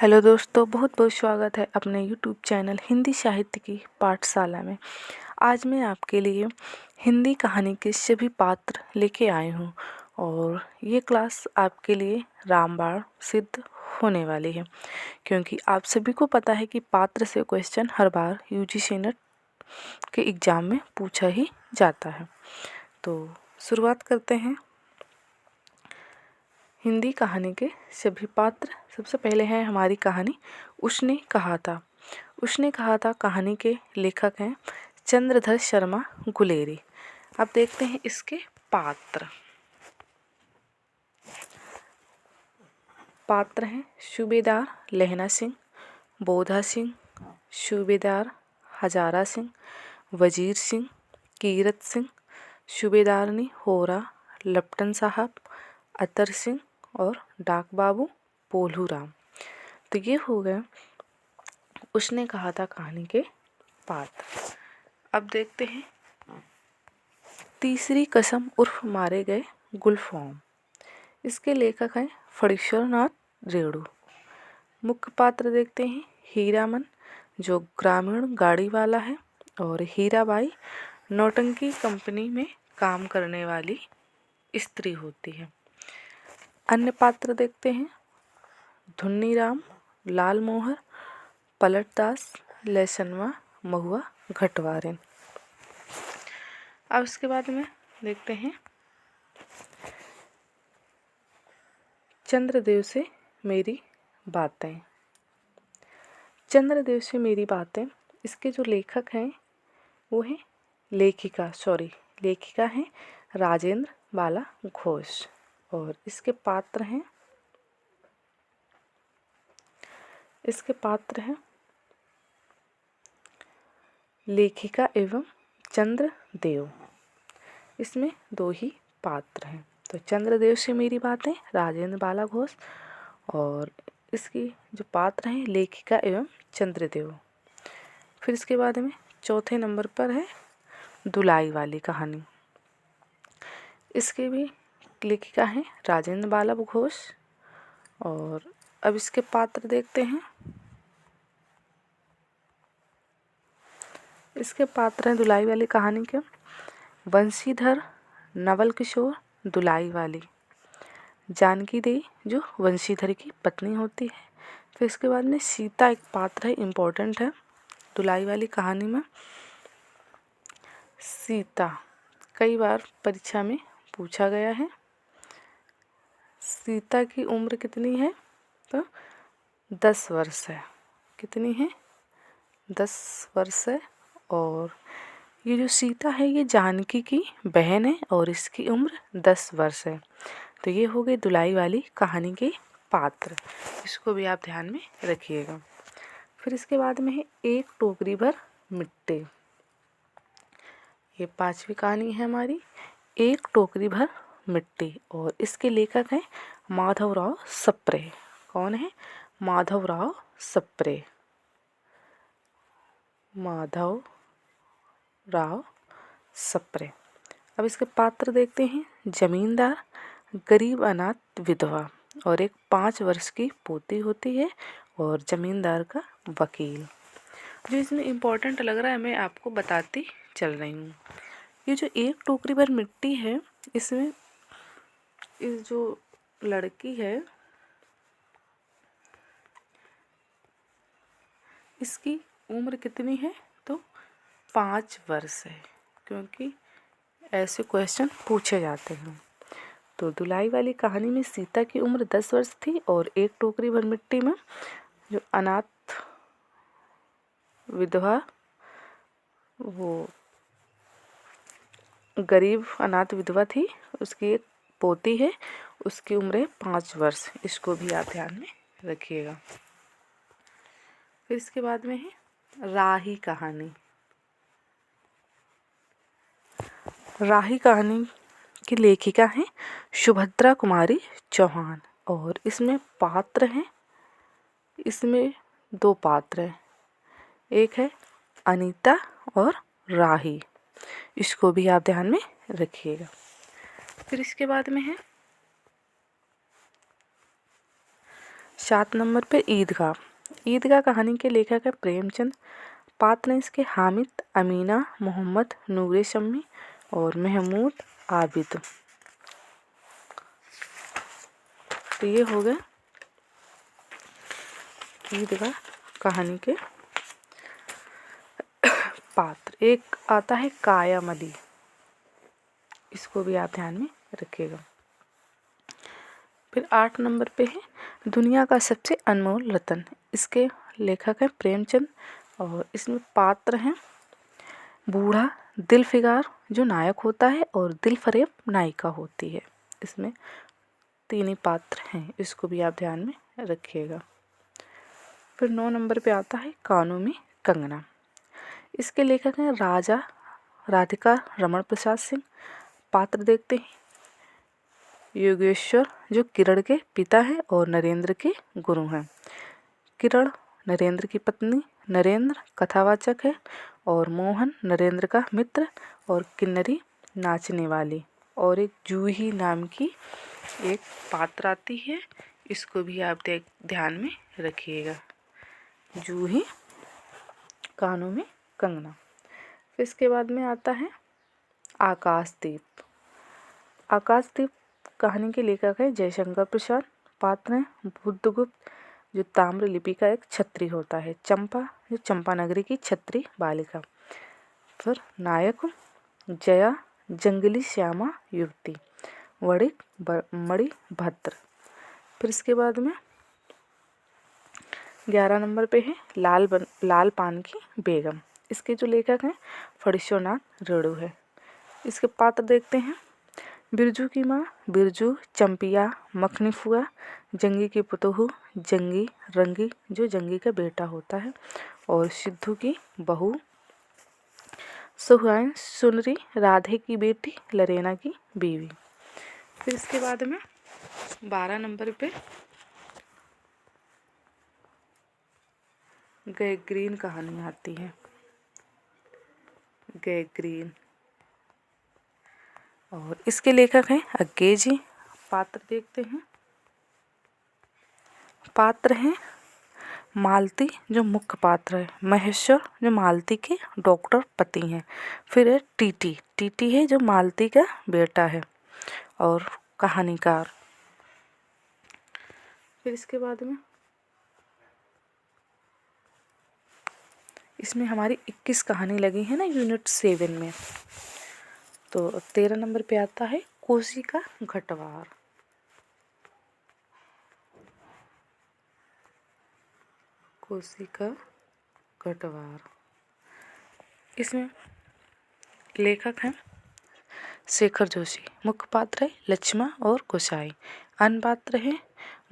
Hello दोस्तों, बहुत बहुत स्वागत है अपने यूट्यूब चैनल हिंदी साहित्य की पाठशाला में। आज मैं आपके लिए हिंदी कहानी के सभी पात्र लेके आई हूँ और ये क्लास आपके लिए रामबाण सिद्ध होने वाली है, क्योंकि आप सभी को पता है कि पात्र से क्वेश्चन हर बार यूजीसी नेट के एग्ज़ाम में पूछा ही जाता है। तो शुरुआत करते हैं हिंदी कहानी के सभी पात्र। सबसे पहले है हमारी कहानी उसने कहा था। उसने कहा था कहानी के लेखक हैं चंद्रधर शर्मा गुलेरी। अब देखते हैं इसके पात्र। पात्र हैं सूबेदार लहना सिंह, बोधा सिंह, सूबेदार हजारा सिंह, वजीर सिंह, कीरत सिंह, सूबेदारनी होरा लपटन साहब, अतर सिंह और डाक बाबू पोलू राम। तो ये हो गए उसने कहा था कहानी के पात्र। अब देखते हैं तीसरी कसम उर्फ मारे गए गुलफाम। इसके लेखक हैं फणीश्वर नाथ रेणु। मुख्य पात्र देखते हैं हीरामन, जो ग्रामीण गाड़ी वाला है, और हीराबाई नौटंकी कंपनी में काम करने वाली स्त्री होती है। अन्य पात्र देखते हैं धुन्नीराम, लाल मोहर, पलटदास, लहसनवा, महुआ, घटवारिन। अब इसके बाद में देखते हैं चंद्रदेव से मेरी बातें। चंद्रदेव से मेरी बातें, इसके जो लेखक हैं वो हैं लेखिका हैं राजेंद्र बाला घोष, और इसके पात्र हैं लेखिका एवं चंद्रदेव। इसमें दो ही पात्र हैं। तो चंद्रदेव से मेरी बातें राजेंद्र बाला घोष, और इसकी जो पात्र हैं लेखिका एवं चंद्रदेव। फिर इसके बाद में चौथे नंबर पर है दुलाई वाली कहानी। इसके भी लेखिका हैं राजेंद्र बाला घोष, और अब इसके पात्र देखते हैं। इसके पात्र हैं दुलाई वाली कहानी के बंशीधर नवल किशोर दुलाई वाली, जानकी देवी जो वंशीधर की पत्नी होती है। फिर इसके बाद में सीता एक पात्र है, इम्पोर्टेंट है दुलाई वाली कहानी में। सीता कई बार परीक्षा में पूछा गया है। सीता की उम्र कितनी है? तो 10 वर्ष है। कितनी है? 10 वर्ष है। और ये जो सीता है ये जानकी की बहन है और इसकी उम्र 10 वर्ष है। तो ये हो गई दुलाई वाली कहानी के पात्र। इसको भी आप ध्यान में रखिएगा। फिर इसके बाद में है एक टोकरी भर मिट्टी। ये 5वीं कहानी है हमारी, एक टोकरी भर मिट्टी, और इसके लेखक हैं माधवराव सप्रे। कौन है? माधवराव सप्रे। माधवराव सप्रे। अब इसके पात्र देखते हैं जमींदार, गरीब अनाथ विधवा, और एक 5 वर्ष की पोती होती है, और जमींदार का वकील। जो इसमें इम्पोर्टेंट लग रहा है मैं आपको बताती चल रही हूँ। ये जो एक टोकरी भर मिट्टी है, इसमें इस जो लड़की है इसकी उम्र कितनी है? तो 5 वर्ष है, क्योंकि ऐसे क्वेश्चन पूछे जाते हैं। तो दुलाई वाली कहानी में सीता की उम्र 10 वर्ष थी, और एक टोकरी भर मिट्टी में जो अनाथ विधवा, वो गरीब अनाथ विधवा थी, उसकी एक पोती है, उसकी उम्र है 5 वर्ष। इसको भी आप ध्यान में रखिएगा। फिर इसके बाद में है राही कहानी। राही कहानी की लेखिका हैं सुभद्रा कुमारी चौहान, और इसमें पात्र हैं, इसमें 2 पात्र हैं, एक है अनीता और राही। इसको भी आप ध्यान में रखिएगा। फिर इसके बाद में है 7 नंबर पे ईदगाह। ईदगाह कहानी के लेखक है प्रेमचंद। पात्र हैं इसके हामिद, अमीना, मोहम्मद, नूरे शम्मी और महमूद आबिद। तो ये हो गए ईदगाह कहानी के पात्र। एक आता है कायम अली, इसको भी आप ध्यान में रखिएगा। फिर 8 नंबर पे है दुनिया का सबसे अनमोल रतन। इसके लेखक है प्रेमचंद और इसमें पात्र हैं बूढ़ा दिलफिगार जो नायक होता है और दिलफरेब नायिका होती है। इसमें 3 ही पात्र हैं, इसको भी आप ध्यान में रखिएगा। फिर 9 नंबर पे आता है कानों में कंगना। इसके लेखक हैं राजा राधिका रमण प्रसाद सिंह। पात्र देखते हैं योगेश्वर जो किरण के पिता हैं और नरेंद्र के गुरु हैं। किरण नरेंद्र की पत्नी, नरेंद्र कथावाचक है और मोहन नरेंद्र का मित्र और किन्नरी नाचने वाली। और एक जूही नाम की एक पात्र आती है, इसको भी आप ध्यान में रखिएगा। जूही कानों में कंगना। फिर इसके बाद में आता है आकाशदीप। आकाशदीप कहानी के लेखक है जयशंकर प्रसाद। पात्र हैं बुद्धगुप्त जो ताम्र लिपि का एक छत्री होता है, चंपा जो चंपा नगरी की छत्री बालिका। फिर नायक जया जंगली श्यामा युवती, वणिक मणिभद्र। फिर इसके बाद में 11 नंबर पे है लाल पान की बेगम। इसके जो लेखक हैं फणीश्वरनाथ रेणु है। इसके पात्र देखते हैं बिरजू की माँ बिरजू, चंपिया, मखनी फुआ, जंगी की पुतोहू, जंगी रंगी जो जंगी का बेटा होता है और सिद्धू की बहू, सुहाइन सुनरी राधे की बेटी, लरेना की बीवी। फिर इसके बाद में 12 नंबर पे गैग्रीन कहानी आती है। गैग्रीन और इसके लेखक हैं अज्ञे जी। पात्र देखते हैं पात्र हैं मालती जो मुख्य पात्र है, महेश्वर जो मालती के डॉक्टर पति हैं। फिर है टीटी, टीटी है जो मालती का बेटा है और कहानीकार। फिर इसके बाद में इसमें हमारी 21 कहानी लगी है ना यूनिट 7 में। तो 13 नंबर पे आता है कोसी का घटवार। कोसी का घटवार। इसमें लेखक हैं शेखर जोशी। मुख्य पात्र है लक्ष्मा और गोसाई। अन्य पात्र हैं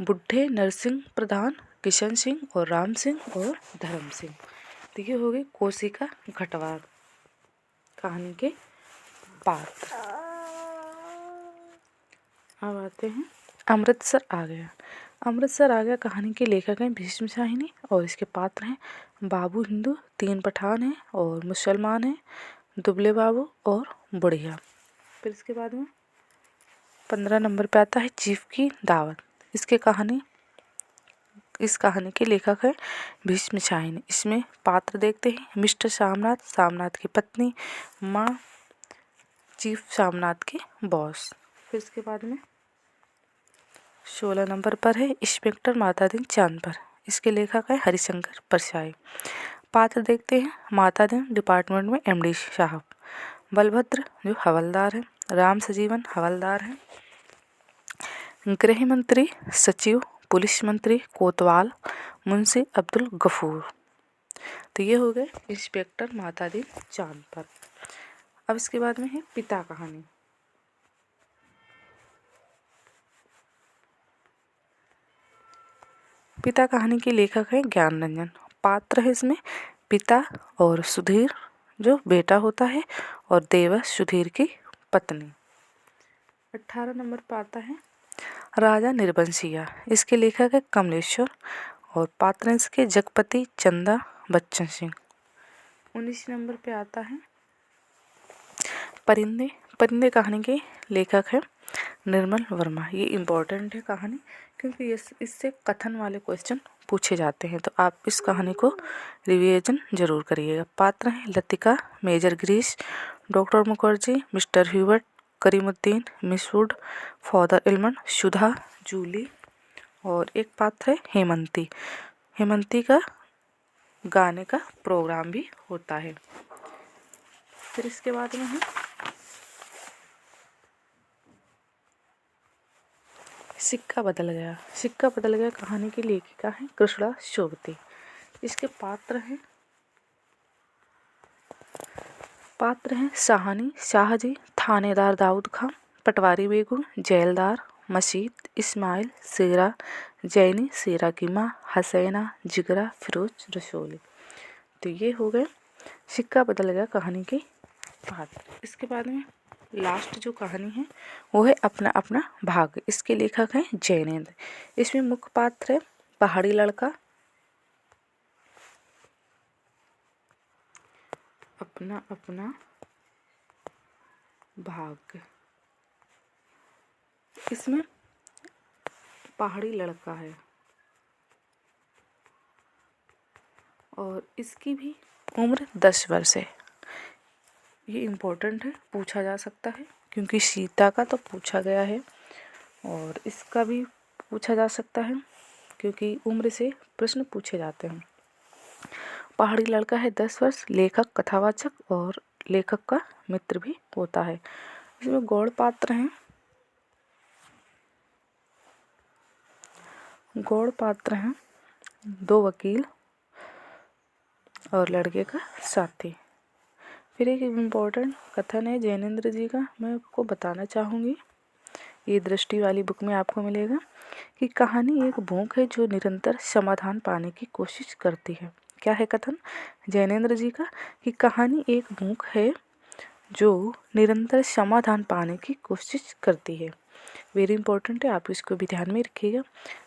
बुढ़े नरसिंह प्रधान, किशन सिंह और राम सिंह और धर्म सिंह। तो ये हो गए कोसी का घटवार कहानी के पात्र। अब आते हैं अमृतसर आ गया। अमृतसर आ गया कहानी के लेखक हैं भीष्म शाहिनी और इसके पात्र हैं बाबू हिंदू, 3 पठान हैं और मुसलमान हैं, दुबले बाबू और बुढ़िया। फिर इसके बाद में 15 नंबर पे आता है चीफ की दावत। इस कहानी के लेखक है भीष्म शाहिनी। इसमें पात्र देखते हैं मिस्टर सामनाथ, सामनाथ की पत्नी, माँ, चीफ सामनाथ के बॉस। फिर इसके बाद में 16 नंबर पर है इंस्पेक्टर मातादीन चांद पर। इसके लेखक है हरिशंकर परसाई। पात्र देखते हैं मातादीन डिपार्टमेंट में एमडी साहब, बलभद्र जो हवलदार है, राम सजीवन हवलदार है, गृह मंत्री सचिव, पुलिस मंत्री कोतवाल, मुंशी अब्दुल गफूर। तो ये हो गए इंस्पेक्टर मातादीन चांद पर। अब इसके बाद में है पिता कहानी। पिता कहानी के लेखक है ज्ञान रंजन। पात्र है इसमें पिता और सुधीर जो बेटा होता है और देवस सुधीर की पत्नी। 18 नंबर पर आता है राजा निर्बंसिया। इसके लेखक है कमलेश्वर और पात्र इसके जगपति, चंदा, बच्चन सिंह। 19 नंबर पे आता है परिंदे। परिंदे कहानी के लेखक है निर्मल वर्मा। ये इम्पोर्टेंट है कहानी, क्योंकि इससे कथन वाले क्वेश्चन पूछे जाते हैं, तो आप इस कहानी को रिविजन जरूर करिएगा। पात्र हैं Latika, major Girish, doctor Mukherjee, mister Hubert, Karimuddin, miss Wood, father Elman, Sudha, Julie, और एक पात्र है हेमंती। हेमंती का गाने का प्रोग्राम भी होता है। फिर इसके बाद में है सिक्का बदल गया। सिक्का बदल गया कहानी की लेखिका है कृष्णा शोभती। इसके पात्र हैं साहनी, शाहजी, थानेदार दाऊद खां, पटवारी बेगम, जेलदार, मशीद, इस्माइल, शेरा, जैनी, शेरा की माँ, हसैना, जिगरा, फिरोज, रसोली। तो ये हो गए सिक्का बदल गया कहानी के पात्र। इसके बाद में लास्ट जो कहानी है वो है अपना अपना भाग। इसके लेखक हैं जैनेन्द्र। इसमें मुख्य पात्र है पहाड़ी लड़का, अपना अपना भाग। इसमें पहाड़ी लड़का है और इसकी भी उम्र 10 वर्ष है। ये इम्पोर्टेंट है, पूछा जा सकता है, क्योंकि सीता का तो पूछा गया है और इसका भी पूछा जा सकता है, क्योंकि उम्र से प्रश्न पूछे जाते हैं। पहाड़ी लड़का है 10 वर्ष, लेखक कथावाचक और लेखक का मित्र भी होता है। इसमें गौड़ पात्र हैं, गौड़ पात्र हैं 2 वकील और लड़के का साथी। फिर एक इम्पोर्टेंट कथन है जैनेन्द्र जी का, मैं आपको बताना चाहूँगी। ये दृष्टि वाली बुक में आपको मिलेगा कि कहानी एक भूख है जो निरंतर समाधान पाने की कोशिश करती है। क्या है कथन जैनेन्द्र जी का कि कहानी एक भूख है जो निरंतर समाधान पाने की कोशिश करती है। वेरी इंपॉर्टेंट है, आप इसको भी ध्यान में रखिएगा।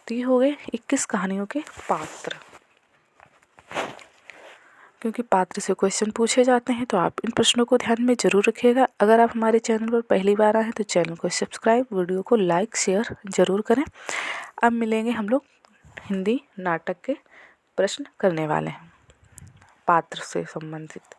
तो ये हो गए 21 कहानियों के पात्र। क्योंकि पात्र से क्वेश्चन पूछे जाते हैं तो आप इन प्रश्नों को ध्यान में जरूर रखिएगा। अगर आप हमारे चैनल पर पहली बार आए हैं तो चैनल को सब्सक्राइब, वीडियो को लाइक शेयर जरूर करें। अब मिलेंगे हम लोग हिंदी नाटक के प्रश्न करने वाले हैं पात्र से संबंधित।